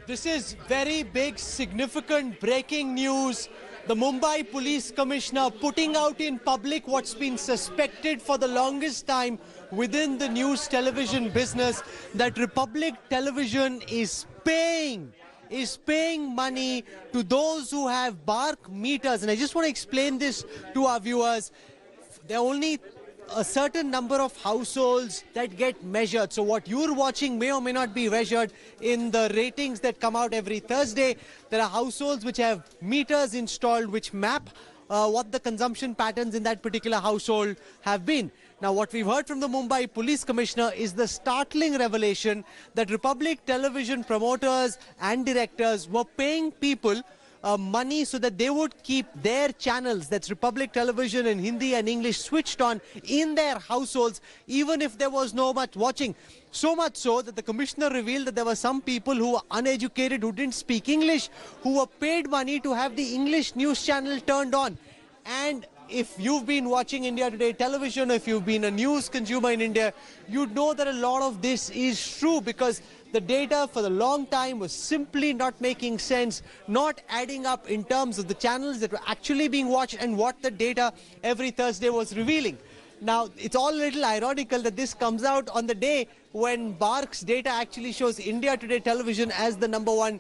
This is very big, significant breaking news. The Mumbai Police Commissioner putting out in public what's been suspected for the longest time within the news television business, that Republic Television is paying money to those who have BARC meters. And I just want to explain this to our viewers. There are only a certain number of households that get measured. So what you're watching may or may not be measured in the ratings that come out every Thursday. There are households which have meters installed which map what the consumption patterns in that particular household have been. Now, what we've heard from the Mumbai Police Commissioner is the startling revelation that Republic Television promoters and directors were paying people money so that they would keep their channels, that's Republic Television in Hindi and English, switched on in their households, even if there was no much watching. So much so that the commissioner revealed that there were some people who were uneducated, who didn't speak English, who were paid money to have the English news channel turned on. And if you've been watching India Today television, if you've been a news consumer in India, you'd know that a lot of this is true, because the data for the long time was simply not making sense, not adding up in terms of the channels that were actually being watched and what the data every Thursday was revealing. Now, it's all a little ironical that this comes out on the day when BARC's data actually shows India Today television as the number one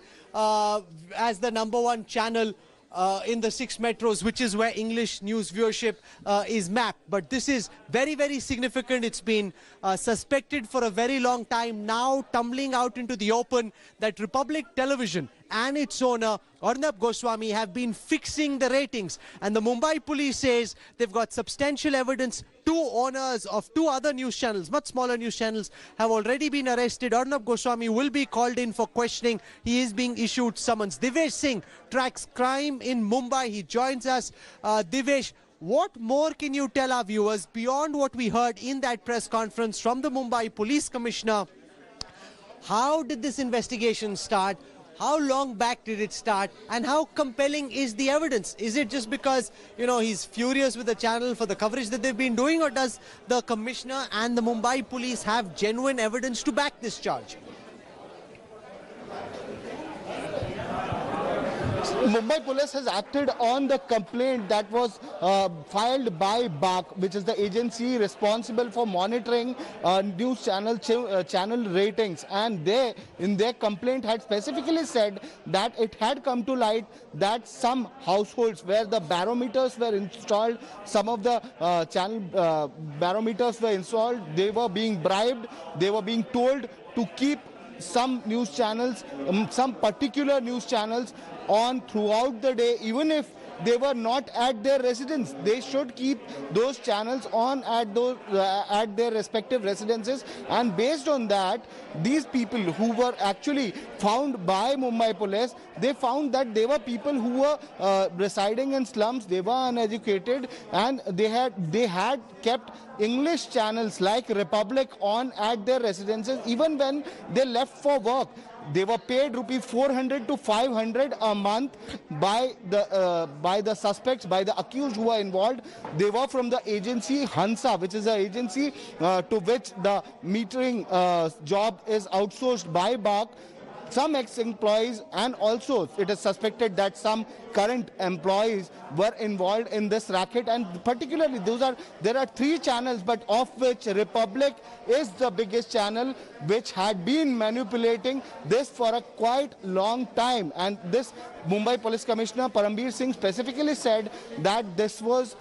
channel in the 6 metros, which is where English news viewership is mapped. But this is very, very significant. It's been suspected for a very long time, now tumbling out into the open, that Republic Television and its owner Arnab Goswami have been fixing the ratings. And the Mumbai police says they've got substantial evidence. 2 owners of 2 other news channels, much smaller news channels, have already been arrested. Arnab Goswami will be called in for questioning. He is being issued summons. Divesh Singh tracks crime in Mumbai. He joins us. Divesh, what more can you tell our viewers beyond what we heard in that press conference from the Mumbai Police Commissioner? How did this investigation start? How long back did it start, and how compelling is the evidence? Is it just because, you know, he's furious with the channel for the coverage that they've been doing, or does the commissioner and the Mumbai police have genuine evidence to back this charge? Mumbai police has acted on the complaint that was filed by BARC, which is the agency responsible for monitoring news channel ratings, and they in their complaint had specifically said that it had come to light that some households where the barometers were installed, some of the channel barometers were installed, they were being bribed, they were being told to keep some news channels, some particular news channels on throughout the day, even if they were not at their residence. They should keep those channels on at their respective residences, and based on that, these people who were actually found by Mumbai police, they found that they were people who were residing in slums, they were uneducated, and they had kept English channels like Republic on at their residences even when they left for work. They were paid rupees 400 to 500 a month by the suspects, by the accused who were involved. They were from the agency Hansa, which is an agency to which the metering job is outsourced by BARC. Some ex-employees, and also it is suspected that some current employees were involved in this racket, and particularly there are 3 channels, but of which Republic is the biggest channel, which had been manipulating this for a quite long time. And this Mumbai Police Commissioner Parambir Singh specifically said that this was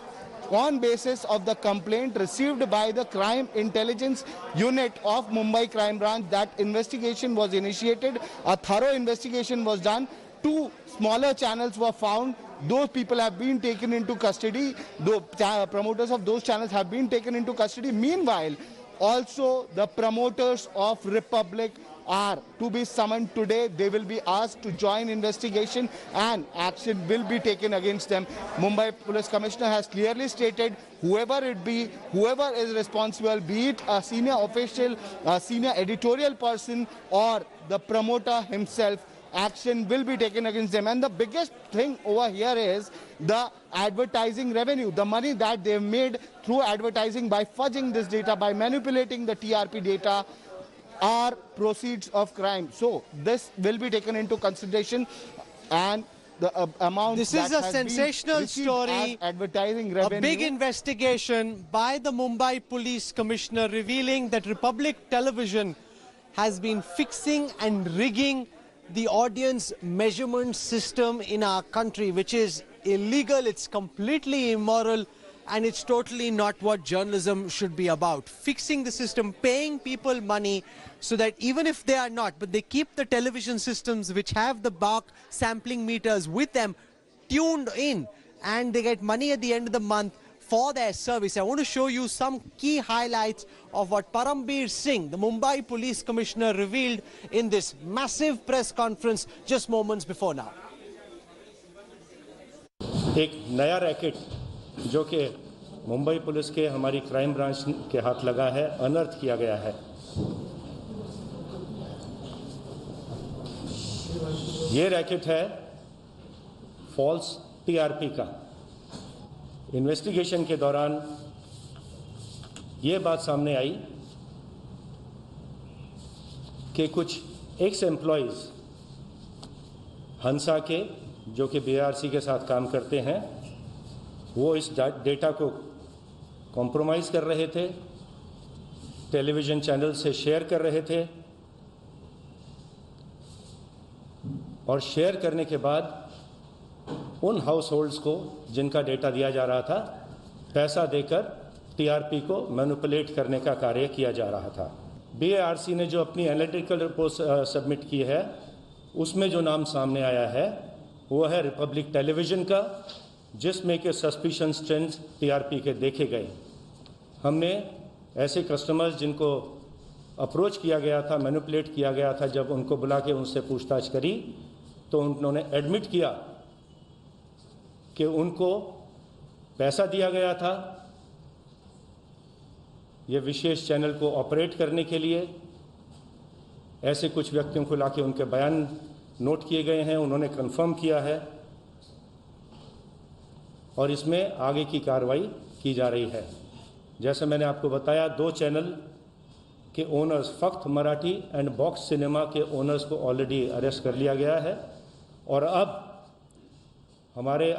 on basis of the complaint received by the Crime Intelligence Unit of Mumbai Crime Branch. That investigation was initiated, a thorough investigation was done, 2 smaller channels were found. Those people have been taken into custody, the promoters of those channels have been taken into custody. Meanwhile, also the promoters of Republic are to be summoned today. They will be asked to join investigation and action will be taken against them. Mumbai Police Commissioner has clearly stated whoever it be, whoever is responsible, be it a senior official, a senior editorial person or the promoter himself, action will be taken against them. And the biggest thing over here is the advertising revenue, the money that they've made through advertising by fudging this data, by manipulating the TRP data. are proceeds of crime. So this will be taken into consideration, and the amount This that is a has sensational been received story. as advertising A revenue. big investigation by the Mumbai Police Commissioner revealing that Republic Television has been fixing and rigging the audience measurement system in our country, which is illegal, it's completely immoral, and it's totally not what journalism should be about. Fixing the system, paying people money so that even if they are not, but they keep the television systems which have the BARC sampling meters with them tuned in, and they get money at the end of the month for their service. I want to show you some key highlights of what Parambir Singh, the Mumbai Police Commissioner, revealed in this massive press conference just moments before now. एक नया racket जो कि Mumbai police के हमारी crime branch के हाथ लगा है, अनर्थ किया गया है। ये रैकेट है फॉल्स टीआरपी का। इन्वेस्टिगेशन के दौरान ये बात सामने आई कि कुछ एक्स एम्प्लॉइज हंसा के, जो कि बीआरसी के साथ काम करते हैं, वो इस डेटा को कॉम्प्रोमाइज़ कर रहे थे, टेलीविज़न चैनल से शेयर कर रहे थे, और शेयर करने के बाद उन हाउस होल्ड्स को जिनका डेटा दिया जा रहा था, पैसा देकर टीआरपी को मैनिपुलेट करने का कार्य किया जा रहा था। बीआरसी ने जो अपनी एनालिटिकल रिपोर्ट सबमिट की है, उसमें जो नाम सामने आया है वो है रिपब्लिक टेलीविज़न का, जिसमें के सस्पिशन ट्रेंड्स टीआरपी के देखे गए। हमने ऐसे कस्टमर्स जिनको अप्रोच किया गया था, मैनिपुलेट किया गया था, जब उनको बुला के उनसे पूछताछ करी तो उन्होंने एडमिट किया कि उनको पैसा दिया गया था ये विशेष चैनल को ऑपरेट करने के लिए। ऐसे कुछ व्यक्तियों को लाके उनके बयान नोट किए गए हैं, उन्होंने कंफर्म किया है और इसमें आगे की कार्रवाई की जा रही है। जैसे मैंने आपको बताया, 2 चैनल के owners, Fakt Marathi and box cinema के ओनर्स को ऑलरेडी अरेस्ट कर लिया गया है, और अब हमारे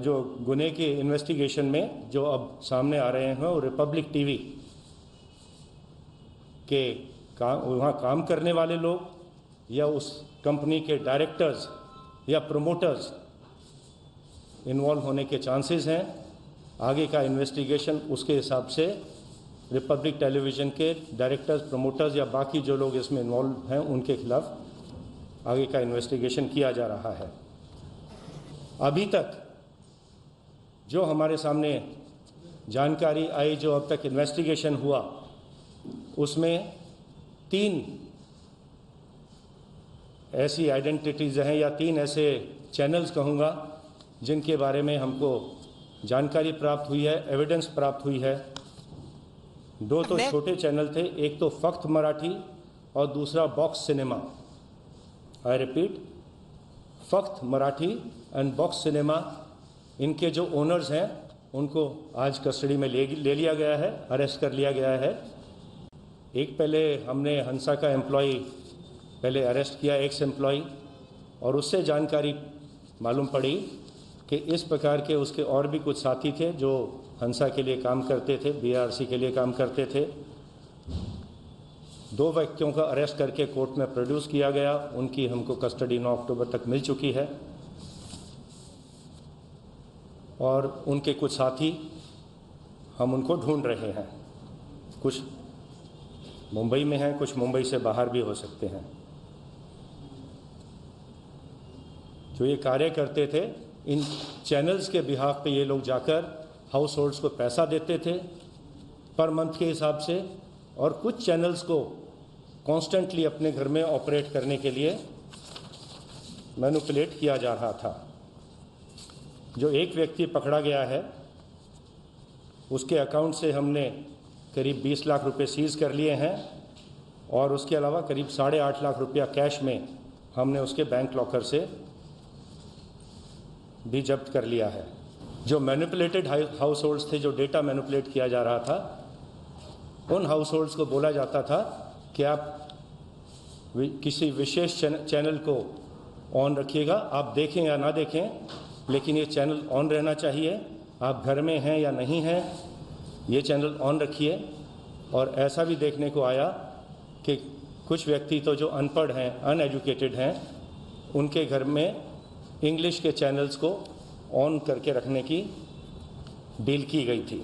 जो गुने के इन्वेस्टिगेशन में जो अब सामने आ रहे हैं वो रिपब्लिक टीवी के वहाँ काम करने वाले लोग या उस कंपनी के डायरेक्टर्स या प्रमोटर्स इन्वॉल्व होने के चांसेस हैं। आगे का इन्वेस्टिगेशन उसके हिसाब से रिपब्लिक टेलीविज़न के डायरेक्टर्स, प्रमोटर्स या बाकी जो लोग इसमें इन्वॉल्व हैं उनके खिलाफ आगे का इन्वेस्टिगेशन किया जा रहा है। अभी तक जो हमारे सामने जानकारी आई, जो अब तक इन्वेस्टिगेशन हुआ, उसमें 3 ऐसी आइडेंटिटीज़ हैं या 3 ऐसे चैनल्स कहूँगा जिनके बारे में हमको जानकारी प्राप्त हुई है, एविडेंस प्राप्त हुई है। 2 तो छोटे चैनल थे, एक तो फख्त मराठी और दूसरा box cinema. I repeat, Fakt Marathi and box cinema, इनके जो ओनर्स हैं उनको आज कस्टडी में ले लिया गया है, अरेस्ट कर लिया गया है। एक पहले हमने हंसा का एम्प्लॉई पहले अरेस्ट किया, एक्स एम्प्लॉई, और उससे जानकारी मालूम पड़ी कि इस प्रकार के उसके और भी कुछ साथी थे जो हंसा के लिए काम करते थे, बीआरसी के लिए काम करते थे। 2 व्यक्तियों का अरेस्ट करके कोर्ट में प्रोड्यूस किया गया, उनकी हमको कस्टडी 9 अक्टूबर तक मिल चुकी है, और उनके कुछ साथी हम उनको ढूंढ रहे हैं। कुछ मुंबई में हैं, कुछ मुंबई से बाहर भी हो सकते हैं। जो ये कार्य करते थे, इन चैनल्स के बिहाफ पे ये लोग जाकर हाउस होल्ड्स को पैसा देते थे पर मंथ के हिसाब से, और कुछ चैनल्स को कॉन्स्टेंटली अपने घर में ऑपरेट करने के लिए मैनिपुलेट किया जा रहा था। जो एक व्यक्ति पकड़ा गया है, उसके अकाउंट से हमने करीब 20 लाख रुपए सीज कर लिए हैं, और उसके अलावा करीब 8.5 लाख रुपया कैश में हमने उसके बैंक लॉकर से भी जब्त कर लिया है। जो मैनिपुलेटेड हाउस होल्ड्स थे, जो डेटा मैनिपुलेट किया जा रहा था, उन हाउस होल्ड्स को बोला जाता था कि आप किसी विशेष चैनल को ऑन रखिएगा, आप देखें या ना देखें, लेकिन ये चैनल ऑन रहना चाहिए। आप घर में हैं या नहीं हैं, ये चैनल ऑन रखिए। और ऐसा भी देखने को आया कि कुछ व्यक्ति तो जो अनपढ़ हैं, अनएजुकेटेड हैं, उनके घर में इंग्लिश के चैनल्स को ऑन करके रखने की डील की गई थी।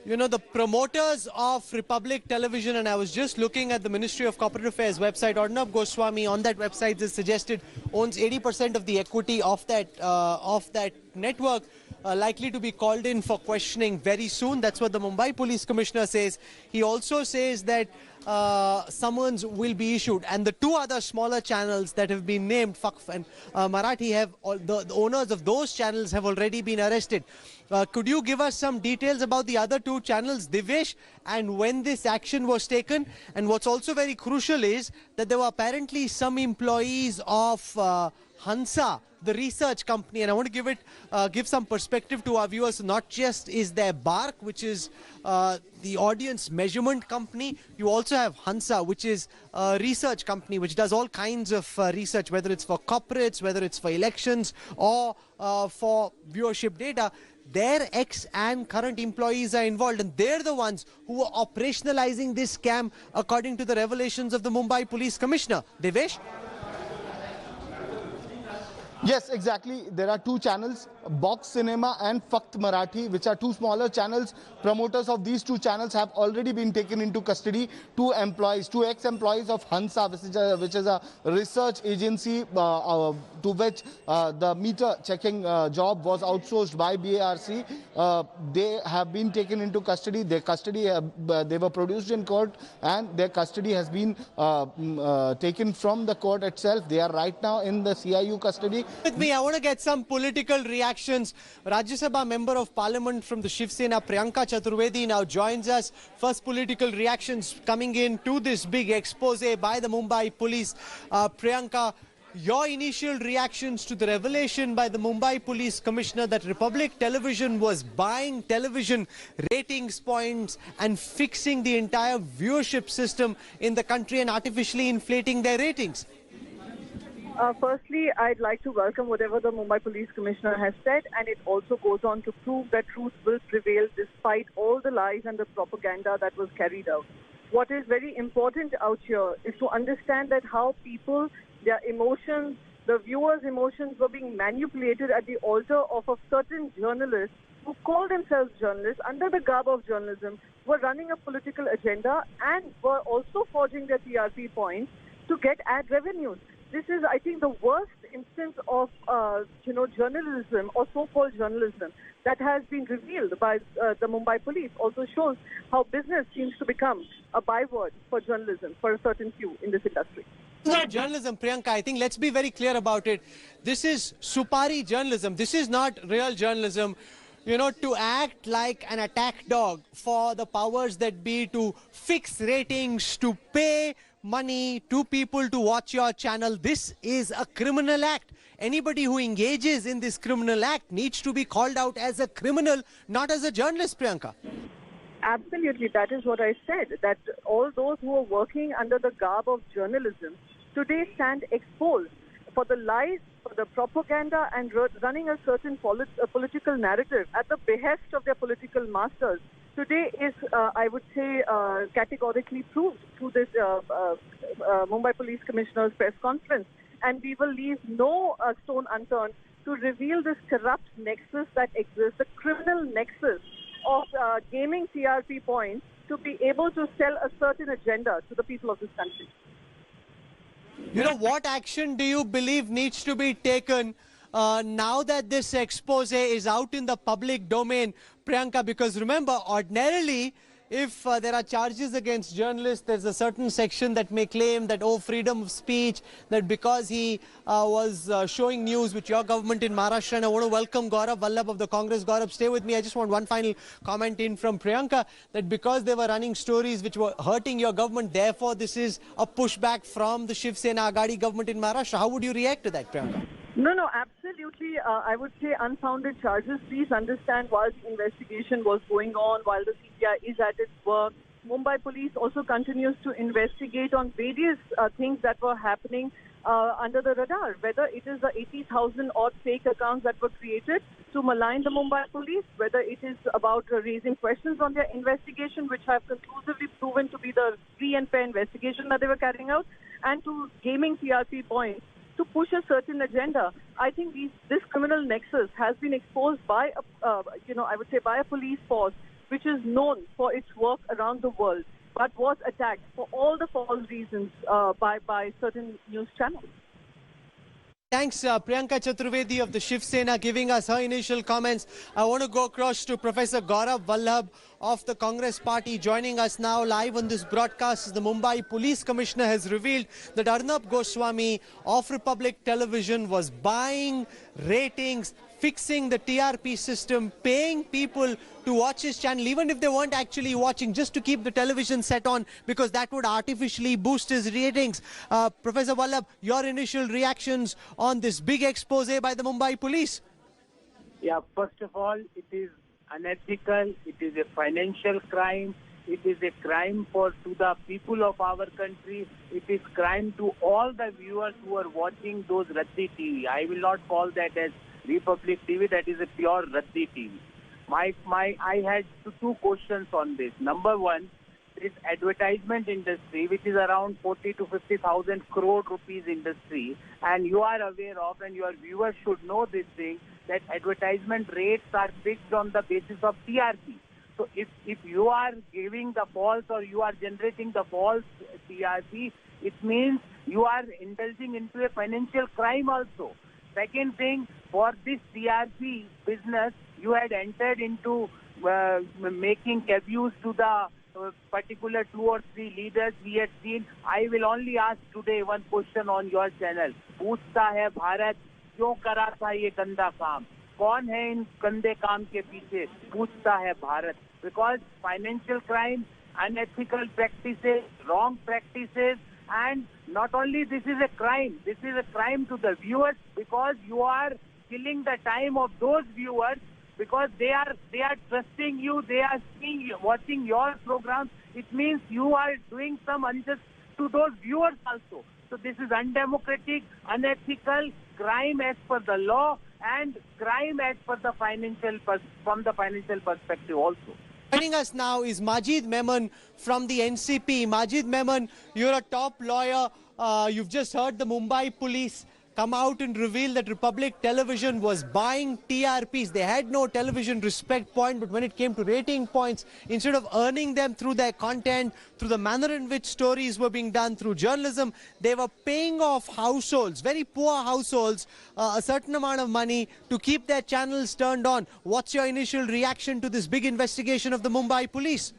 You know, the promoters of Republic Television, and I was just looking at the Ministry of Corporate Affairs website, Arnab Goswami on that website is suggested owns 80% of the equity of that network, likely to be called in for questioning very soon. That's what the Mumbai Police Commissioner says. He also says that summons will be issued, and the two other smaller channels that have been named, Fakf and Marathi, have the owners of those channels have already been arrested. Could you give us some details about the other two channels, Divesh, and when this action was taken? And what's also very crucial is that there were apparently some employees of Hansa, the research company, and I want to give some perspective to our viewers. Not just is there Bark, which is the audience measurement company, you also have Hansa, which is a research company which does all kinds of research, whether it's for corporates, whether it's for elections, or for viewership data. Their ex and current employees are involved, and they're the ones who are operationalizing this scam, according to the revelations of the Mumbai Police Commissioner. Devesh? Yes, exactly. There are two channels, Box Cinema and Fakht Marathi, which are two smaller channels. Promoters of these two channels have already been taken into custody. Two ex-employees of Hansa, which is a research agency to which the meter checking job was outsourced by BARC. They have been taken into custody. Their custody, they were produced in court, and their custody has been taken from the court itself. They are right now in the CIU custody. With me, I want to get some political reactions. Rajya Sabha Member of Parliament from the Shiv Sena, Priyanka Chaturvedi, now joins us. First political reactions coming in to this big expose by the Mumbai police. Priyanka, your initial reactions to the revelation by the Mumbai Police Commissioner that Republic Television was buying television ratings points and fixing the entire viewership system in the country and artificially inflating their ratings. Firstly, I'd like to welcome whatever the Mumbai Police Commissioner has said, and it also goes on to prove that truth will prevail despite all the lies and the propaganda that was carried out. What is very important out here is to understand that how people, their emotions, the viewers' emotions were being manipulated at the altar of a certain journalist who call themselves journalists under the garb of journalism, were running a political agenda and were also forging their TRP points to get ad revenues. This is, I think, the worst instance of, journalism or so-called journalism that has been revealed by the Mumbai police. Also shows how business seems to become a byword for journalism for a certain few in this industry. It's not journalism, Priyanka. I think let's be very clear about it. This is Supari journalism. This is not real journalism. You know, to act like an attack dog for the powers that be, to fix ratings, to pay money to people to watch your channel. This is a criminal act. Anybody who engages in this criminal act needs to be called out as a criminal, not as a journalist, Priyanka. Absolutely, that is what I said, that all those who are working under the garb of journalism today stand exposed for the lies, for the propaganda, and running a certain political narrative at the behest of their political masters. Today is, I would say, categorically proved through this Mumbai Police Commissioner's press conference. And we will leave no stone unturned to reveal this corrupt nexus that exists, the criminal nexus of gaming TRP points to be able to sell a certain agenda to the people of this country. You know, what action do you believe needs to be taken now that this expose is out in the public domain, Priyanka? Because remember, ordinarily, if there are charges against journalists, there's a certain section that may claim that, oh, freedom of speech, that because he was showing news which your government in Maharashtra, and I want to welcome Gaurav Vallabh of the Congress. Gaurav, stay with me. I just want one final comment in from Priyanka, that because they were running stories which were hurting your government, therefore this is a pushback from the Shiv Sena Aghadi government in Maharashtra. How would you react to that, Priyanka? No, absolutely. I would say unfounded charges. Please understand, while the investigation was going on, while the CBI is at its work, Mumbai Police also continues to investigate on various things that were happening under the radar, whether it is the 80,000 odd fake accounts that were created to malign the Mumbai Police, whether it is about raising questions on their investigation, which have conclusively proven to be the free and fair investigation that they were carrying out, and to gaming TRP points to push a certain agenda. I think this criminal nexus has been exposed by, I would say, by a police force which is known for its work around the world, but was attacked for all the false reasons by certain news channels. Thanks, Priyanka Chaturvedi of the Shiv Sena, giving us her initial comments. I want to go across to Professor Gaurav Vallabh of the Congress Party, joining us now live on this broadcast. The Mumbai Police Commissioner has revealed that Arnab Goswami of Republic Television was buying ratings, fixing the TRP system, paying people to watch his channel, even if they weren't actually watching, just to keep the television set on, because that would artificially boost his ratings. Professor Vallabh, your initial reactions on this big expose by the Mumbai Police? Yeah, first of all, it is unethical, it is a financial crime, it is a crime to the people of our country, it is crime to all the viewers who are watching those Raddi TV. I will not call that as Republic TV, that is a pure Raddi TV. I had two questions on this. Number one, this advertisement industry, which is around 40 to 50,000 crore rupees industry, and you are aware of, and your viewers should know this thing, that advertisement rates are fixed on the basis of TRP. So if you are giving the false or you are generating the false TRP, it means you are indulging into a financial crime also. Second thing, for this TRP business, you had entered into making abuse to the particular 2 or 3 leaders we had seen. I will only ask today one question on your channel. पूछता है भारत क्यों करा था ये गंदा काम? कौन है इन गंदे काम के पीछे? पूछता है Bharat. Because financial crime, unethical practices, wrong practices, and not only this is a crime to the viewers, because you are killing the time of those viewers, because they are trusting you, they are watching your programs. It means you are doing some injustice to those viewers also. So this is undemocratic, unethical, crime as per the law, and crime as per the from the financial perspective also. Joining us now is Majid Memon from the NCP. Majid Memon, you're a top lawyer. You've just heard the Mumbai Police come out and reveal that Republic Television was buying TRPs. They had no television respect point, but when it came to rating points, instead of earning them through their content, through the manner in which stories were being done through journalism, they were paying off households, very poor households, a certain amount of money to keep their channels turned on. What's your initial reaction to this big investigation of the Mumbai Police?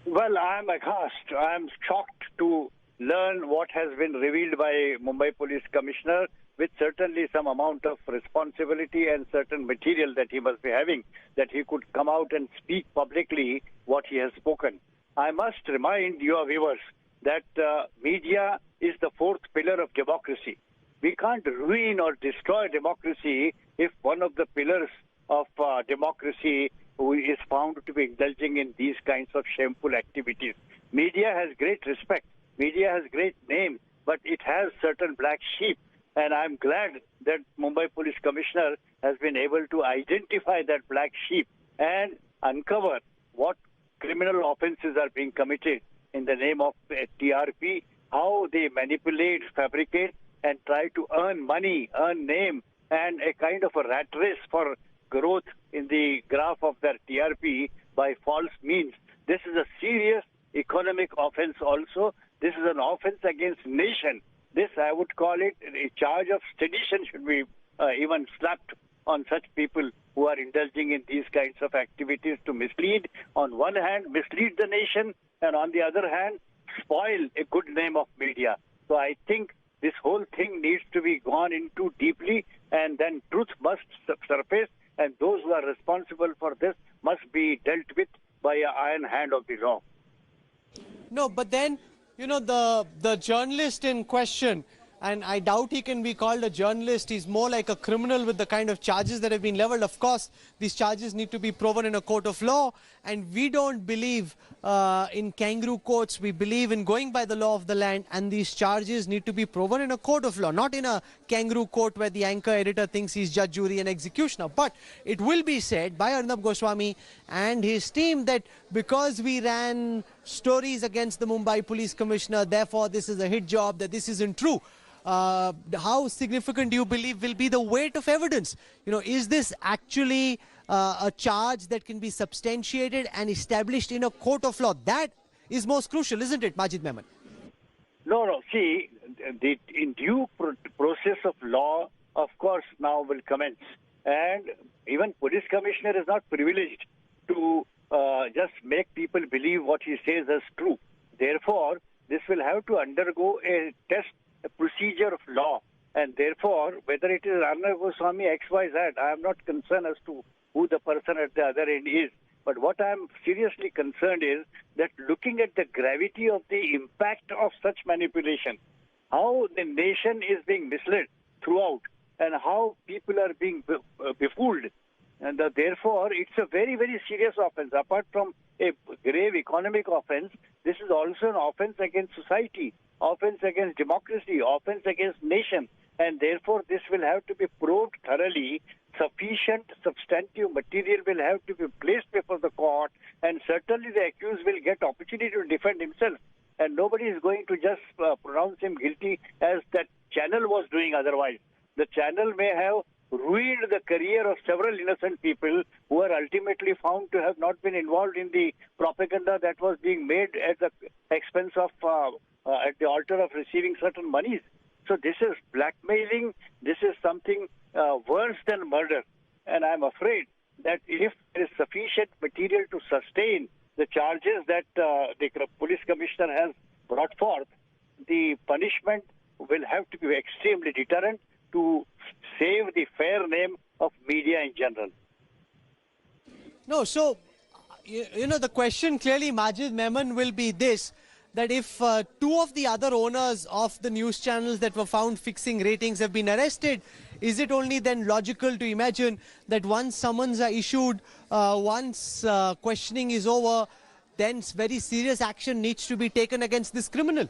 Well, I'm aghast. I'm shocked to learn what has been revealed by Mumbai Police Commissioner, with certainly some amount of responsibility and certain material that he must be having, that he could come out and speak publicly what he has spoken. I must remind your viewers that media is the 4th pillar of democracy. We can't ruin or destroy democracy if one of the pillars of democracy is found to be indulging in these kinds of shameful activities. Media has great respect. Media has great name, but it has certain black sheep. And I'm glad that Mumbai Police Commissioner has been able to identify that black sheep and uncover what criminal offenses are being committed in the name of TRP, how they manipulate, fabricate, and try to earn money, earn name, and a kind of a rat race for growth in the graph of their TRP by false means. This is a serious economic offense also. This is an offense against nation. This, I would call it, a charge of sedition should be even slapped on such people who are indulging in these kinds of activities to mislead, on one hand, mislead the nation, and on the other hand, spoil a good name of media. So I think this whole thing needs to be gone into deeply, and then truth must surface, and those who are responsible for this must be dealt with by an iron hand of the law. No, but then, you know, the journalist in question, and I doubt he can be called a journalist, he's more like a criminal with the kind of charges that have been leveled. Of course, these charges need to be proven in a court of law, And we don't believe in kangaroo courts. We believe in going by the law of the land, and these charges need to be proven in a court of law, not in a kangaroo court where the anchor editor thinks he's judge, jury and executioner. But it will be said by Arnab Goswami and his team that because we ran stories against the Mumbai Police Commissioner, therefore this is a hit job, that this isn't true. How significant do you believe will be the weight of evidence? You know, is this actually a charge that can be substantiated and established in a court of law? That is most crucial, isn't it, Majid Memon? No. See, the in due process of law, of course, now will commence. And even police commissioner is not privileged to just make people believe what he says as true. Therefore, this will have to undergo a test, a procedure of law. And therefore, whether it is Arnab Goswami, XYZ, I am not concerned as to who the person at the other end is. But what I am seriously concerned is that looking at the gravity of the impact of such manipulation, how the nation is being misled throughout, and how people are being befooled. And therefore, it's a very, very serious offense. Apart from a grave economic offense, this is also an offense against society, offense against democracy, offense against nation. And therefore, this will have to be probed thoroughly. Sufficient substantive material will have to be placed before the court, and certainly the accused will get opportunity to defend himself. And nobody is going to just pronounce him guilty as that channel was doing otherwise. The channel may have ruined the career of several innocent people who are ultimately found to have not been involved in the propaganda that was being made at the expense of, at the altar of receiving certain monies. So this is blackmailing. This is something worse than murder. And I'm afraid that if there is sufficient material to sustain the charges that the police commissioner has brought forth, the punishment will have to be extremely deterrent to save the fair name of media in general. No, so, you know, the question clearly, Majid Memon, will be this, that if two of the other owners of the news channels that were found fixing ratings have been arrested, is it only then logical to imagine that once summons are issued, once questioning is over, then very serious action needs to be taken against this criminal?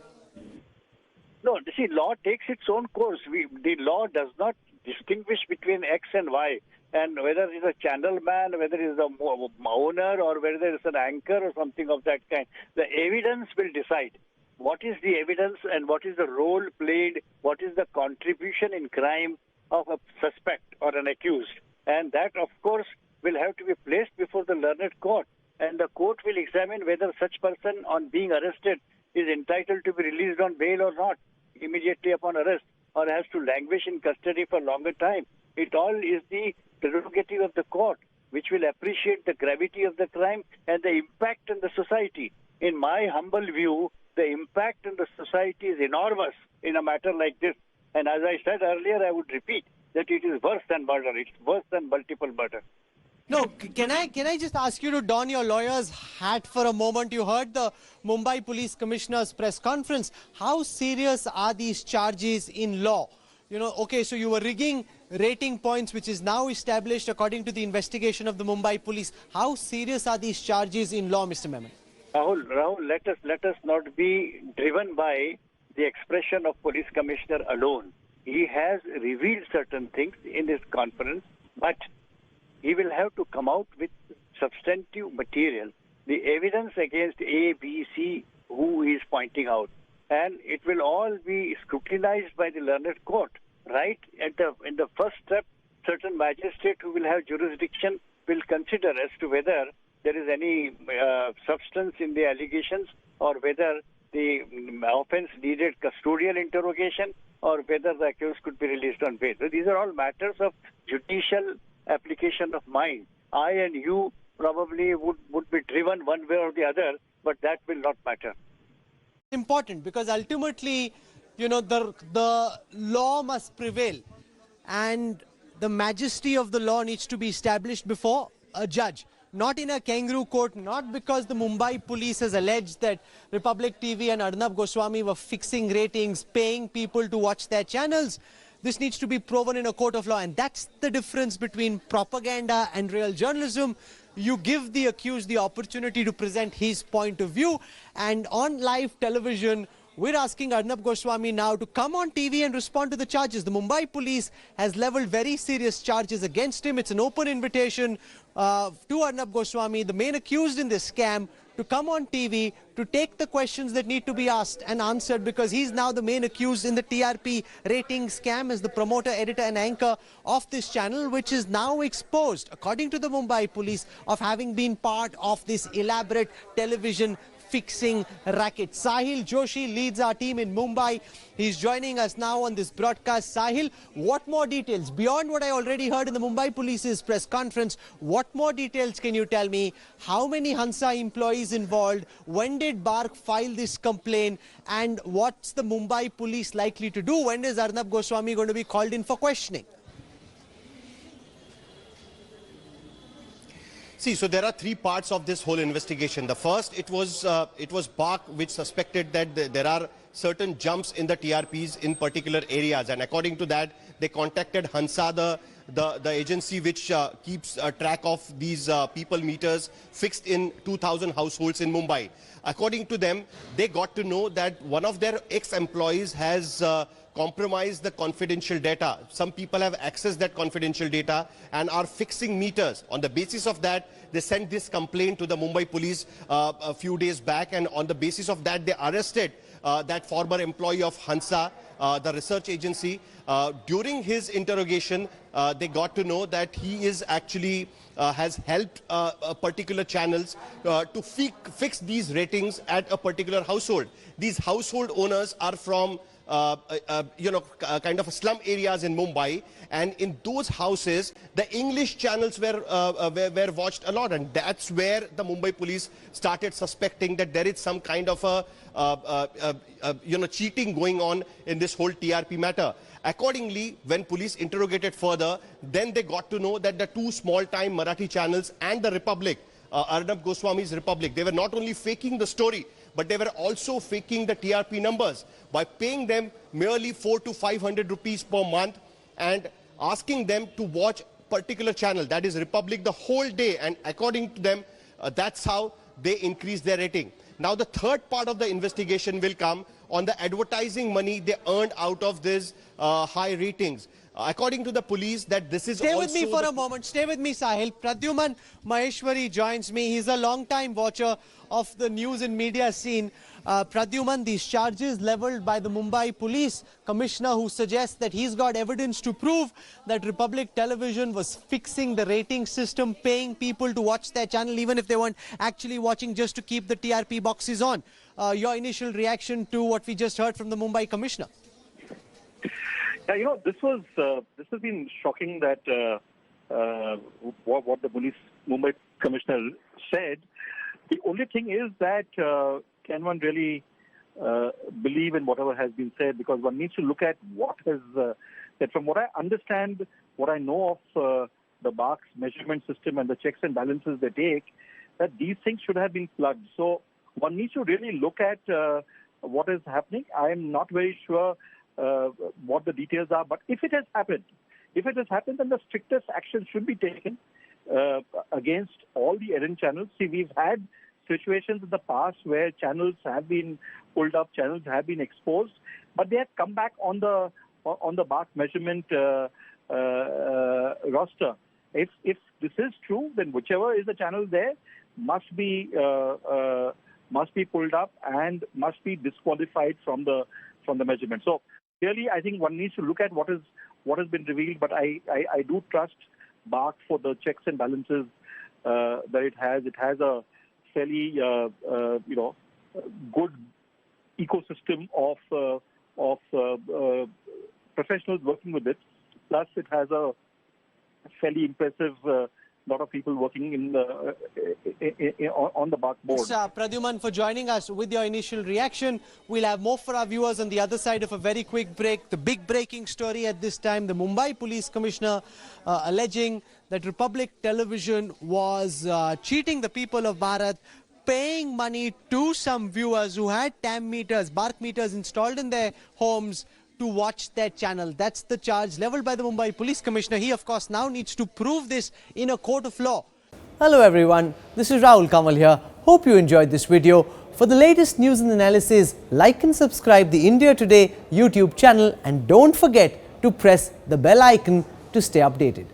No, see, law takes its own course. The law does not distinguish between X and Y. And whether it's a channel man, whether it's the owner, or whether it's an anchor or something of that kind, the evidence will decide what is the evidence and what is the role played, what is the contribution in crime of a suspect or an accused. And that, of course, will have to be placed before the learned court. And the court will examine whether such person on being arrested is entitled to be released on bail or not immediately upon arrest, or has to languish in custody for a longer time. It all is the prerogative of the court, which will appreciate the gravity of the crime and the impact on the society. In my humble view, the impact on the society is enormous in a matter like this. And as I said earlier, I would repeat that it is worse than murder. It's worse than multiple murder. No, can I just ask you to don your lawyer's hat for a moment? You heard the Mumbai Police Commissioner's press conference. How serious are these charges in law? You know, okay, so you were rigging rating points, which is now established according to the investigation of the Mumbai Police. How serious are these charges in law, Mr. Memon? Rahul, let us not be driven by the expression of Police Commissioner alone. He has revealed certain things in this conference, but he will have to come out with substantive material, the evidence against A, B, C, who he is pointing out. And it will all be scrutinized by the learned court. Right in the first step, certain magistrate who will have jurisdiction will consider as to whether there is any substance in the allegations, or whether the offense needed custodial interrogation, or whether the accused could be released on bail. So these are all matters of judicial application of mind. I and you probably would be driven one way or the other, but that will not matter. Important, because ultimately, you know, the law must prevail, and the majesty of the law needs to be established before a judge. Not in a kangaroo court, not because the Mumbai police has alleged that Republic TV and Arnab Goswami were fixing ratings, paying people to watch their channels. This needs to be proven in a court of law, and that's the difference between propaganda and real journalism. you give the accused the opportunity to present his point of view. And on live television, we're asking Arnab Goswami now to come on TV and respond to the charges. The Mumbai police has leveled very serious charges against him. It's an open invitation to Arnab Goswami, the main accused in this scam, to come on TV to take the questions that need to be asked and answered, because he's now the main accused in the TRP rating scam as the promoter, editor and anchor of this channel, which is now exposed, according to the Mumbai police, of having been part of this elaborate television fixing racket. Sahil Joshi leads our team in Mumbai. He's joining us now on this broadcast. Sahil, what more details, beyond what I already heard in the Mumbai Police's press conference, what more details can you tell me? How many Hansa employees involved? When did BARC file this complaint? And what's the Mumbai Police likely to do? When is Arnab Goswami going to be called in for questioning? See, so there are three parts of this whole investigation. The first, it was BARC which suspected that there are certain jumps in the TRPs in particular areas, and according to that, they contacted Hansa, the agency which keeps track of these people meters fixed in 2,000 households in Mumbai. According to them, they got to know that one of their ex-employees has compromised the confidential data. Some people have accessed that confidential data and are fixing meters. On the basis of that, they sent this complaint to the Mumbai police a few days back, and on the basis of that, they arrested that former employee of Hansa, the research agency. During his interrogation, they got to know that he is actually has helped particular channels to fix these ratings at a particular household. These household owners are from kind of slum areas in Mumbai, and in those houses the English channels were watched a lot, and that's where the Mumbai police started suspecting that there is some kind of a cheating going on in this whole TRP matter. Accordingly, when police interrogated further, then they got to know that the two small-time Marathi channels and the Republic, Arnab Goswami's Republic, they were not only faking the story, but they were also faking the TRP numbers by paying them merely 400 to 500 rupees per month and asking them to watch particular channel, that is Republic, the whole day. And according to them, that's how they increase their rating. Now, the third part of the investigation will come on the advertising money they earned out of these high ratings. According to the police, that this is Stay with me for a moment. Stay with me, Sahil. Pradyuman Maheshwari joins me. He's a long-time watcher of the news and media scene. Pradyuman, these charges leveled by the Mumbai Police Commissioner, who suggests that he's got evidence to prove that Republic Television was fixing the rating system, paying people to watch their channel even if they weren't actually watching, just to keep the TRP boxes on. Your initial reaction to what we just heard from the Mumbai Commissioner? Yeah, this has been shocking that what the Mumbai Commissioner said. The only thing is that can one really believe in whatever has been said, because one needs to look at what has that. From what I understand, what I know of the BARC's measurement system and the checks and balances they take, that these things should have been plugged. So one needs to really look at what is happening. I am not very sure what the details are, but if it has happened, then the strictest action should be taken against all the errant channels. See, we've had situations in the past where channels have been pulled up, channels have been exposed, but they have come back on the BARC measurement roster. If this is true, then whichever is the channel there must be pulled up and must be disqualified from the measurement. So clearly, I think one needs to look at what has been revealed, but I do trust BARC for the checks and balances that it has. It has a fairly good ecosystem of professionals working with it. Plus, it has a fairly impressive lot of people working on the BARC board. Thanks, Pradyuman, for joining us with your initial reaction. We'll have more for our viewers on the other side of a very quick break. The big breaking story at this time, the Mumbai Police Commissioner alleging that Republic Television was cheating the people of Bharat, paying money to some viewers who had TAM meters, BARC meters installed in their homes to watch their channel. That's the charge leveled by the Mumbai Police Commissioner. He, of course, now needs to prove this in a court of law. Hello everyone, this is Rahul Kamal here. Hope you enjoyed this video. For the latest news and analysis, like and subscribe the India Today YouTube channel and don't forget to press the bell icon to stay updated.